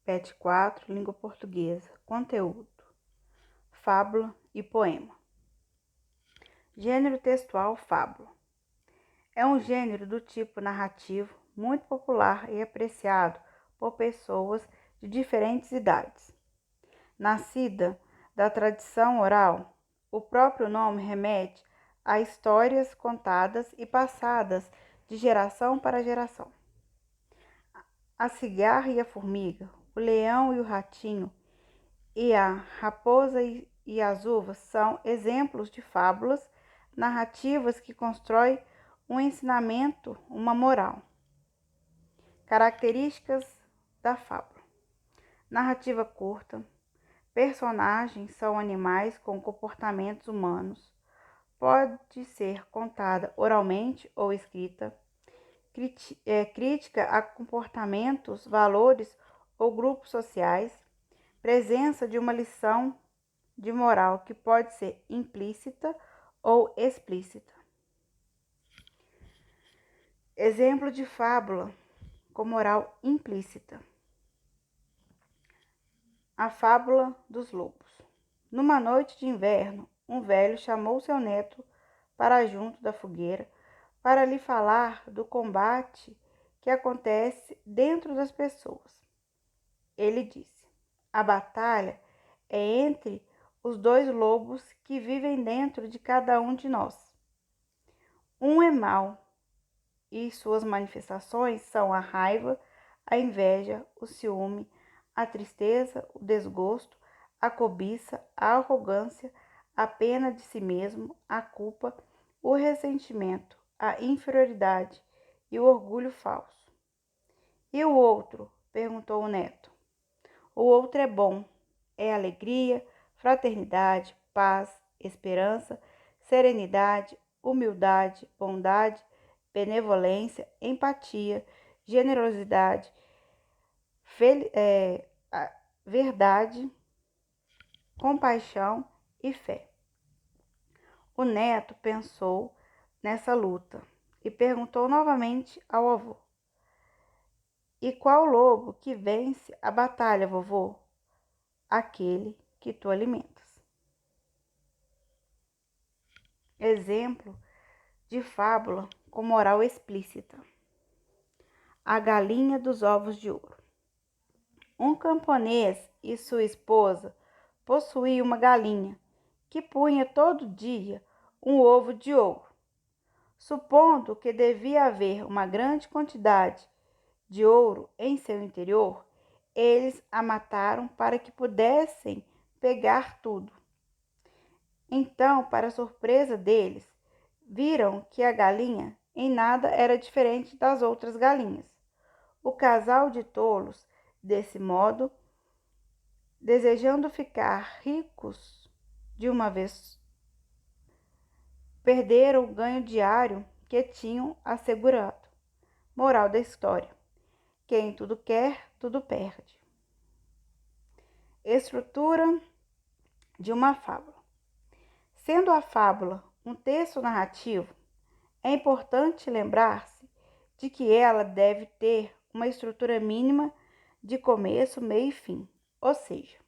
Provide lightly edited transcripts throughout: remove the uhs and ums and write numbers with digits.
PET 4, Língua Portuguesa. Conteúdo: fábula e poema. Gênero textual: fábula. É um gênero do tipo narrativo muito popular e apreciado por pessoas de diferentes idades. Nascida da tradição oral, o próprio nome remete a histórias contadas e passadas de geração para geração. A cigarra e a formiga, o leão e o ratinho, e a raposa e as uvas são exemplos de fábulas narrativas que constroem um ensinamento, uma moral. Características da fábula: narrativa curta, personagens são animais com comportamentos humanos, pode ser contada oralmente ou escrita, crítica a comportamentos, valores ou grupos sociais, presença de uma lição de moral que pode ser implícita ou explícita. Exemplo de fábula com moral implícita: a fábula dos lobos. Numa noite de inverno, um velho chamou seu neto para junto da fogueira para lhe falar do combate que acontece dentro das pessoas. Ele disse: a batalha é entre os dois lobos que vivem dentro de cada um de nós. Um é mau e suas manifestações são a raiva, a inveja, o ciúme, a tristeza, o desgosto, a cobiça, a arrogância, a pena de si mesmo, a culpa, o ressentimento, a inferioridade e o orgulho falso. E o outro? Perguntou o neto. O outro é bom, é alegria, fraternidade, paz, esperança, serenidade, humildade, bondade, benevolência, empatia, generosidade, verdade, compaixão e fé. O neto pensou nessa luta e perguntou novamente ao avô: e qual lobo que vence a batalha, vovô? Aquele que tu alimentas. Exemplo de fábula com moral explícita: a galinha dos ovos de ouro. Um camponês e sua esposa possuíam uma galinha que punha todo dia um ovo de ouro. Supondo que devia haver uma grande quantidade de ouro em seu interior, eles a mataram para que pudessem pegar tudo. Então, para surpresa deles, viram que a galinha em nada era diferente das outras galinhas. O casal de tolos, desse modo, desejando ficar ricos de uma vez, perderam o ganho diário que tinham assegurado. Moral da história: quem tudo quer, tudo perde. Estrutura de uma fábula. Sendo a fábula um texto narrativo, é importante lembrar-se de que ela deve ter uma estrutura mínima de começo, meio e fim, ou seja,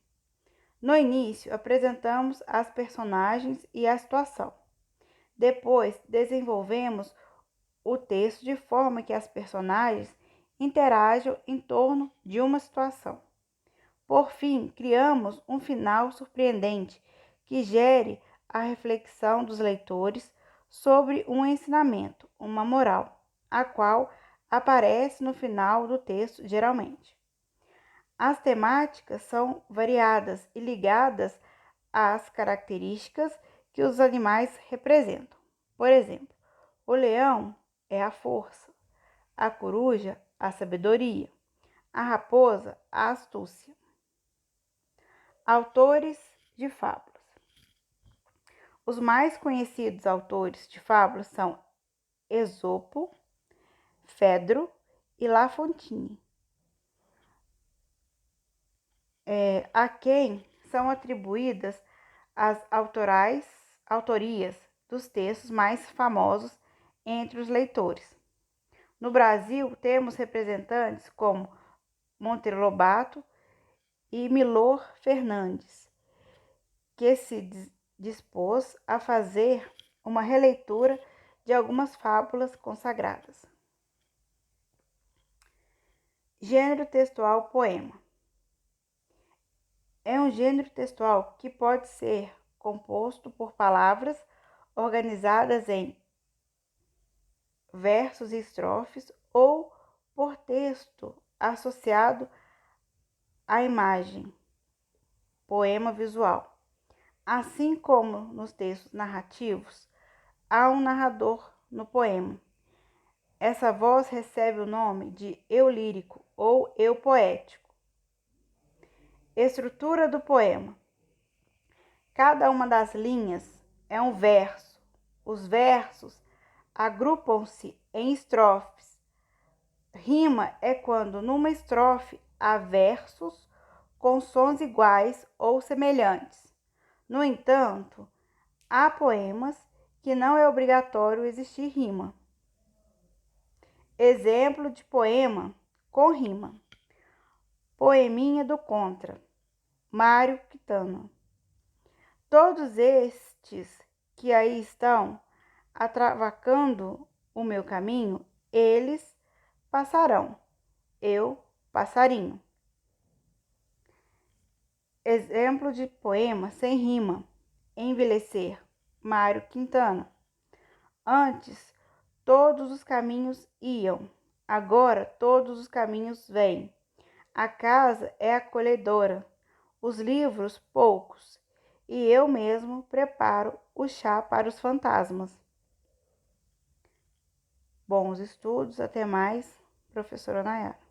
no início apresentamos as personagens e a situação. Depois desenvolvemos o texto de forma que as personagens interajam em torno de uma situação. Por fim, criamos um final surpreendente que gere a reflexão dos leitores sobre um ensinamento, uma moral, a qual aparece no final do texto geralmente. As temáticas são variadas e ligadas às características que os animais representam. Por exemplo, o leão é a força, a coruja, a sabedoria, a raposa, a astúcia. Autores de fábulas. Os mais conhecidos autores de fábulas são Esopo, Fedro e La Fontaine, a quem são atribuídas as autorias dos textos mais famosos entre os leitores. No Brasil, temos representantes como Monteiro Lobato, e Milor Fernandes, que se dispôs a fazer uma releitura de algumas fábulas consagradas. Gênero textual poema. É um gênero textual que pode ser composto por palavras organizadas em versos e estrofes ou por texto associado à imagem, poema visual. Assim como nos textos narrativos, há um narrador no poema. Essa voz recebe o nome de eu lírico ou eu poético. Estrutura do poema. Cada uma das linhas é um verso. Os versos agrupam-se em estrofes. Rima é quando numa estrofe há versos com sons iguais ou semelhantes. No entanto, há poemas que não é obrigatório existir rima. Exemplo de poema com rima. Poeminha do Contra, Mário Quintana. Todos estes que aí estão atravacando o meu caminho, eles passarão, eu passarinho. Exemplo de poema sem rima. Envelhecer, Mário Quintana. Antes, todos os caminhos iam, agora todos os caminhos vêm. A casa é acolhedora, os livros poucos, e eu mesmo preparo o chá para os fantasmas. Bons estudos, até mais, professora Nayara.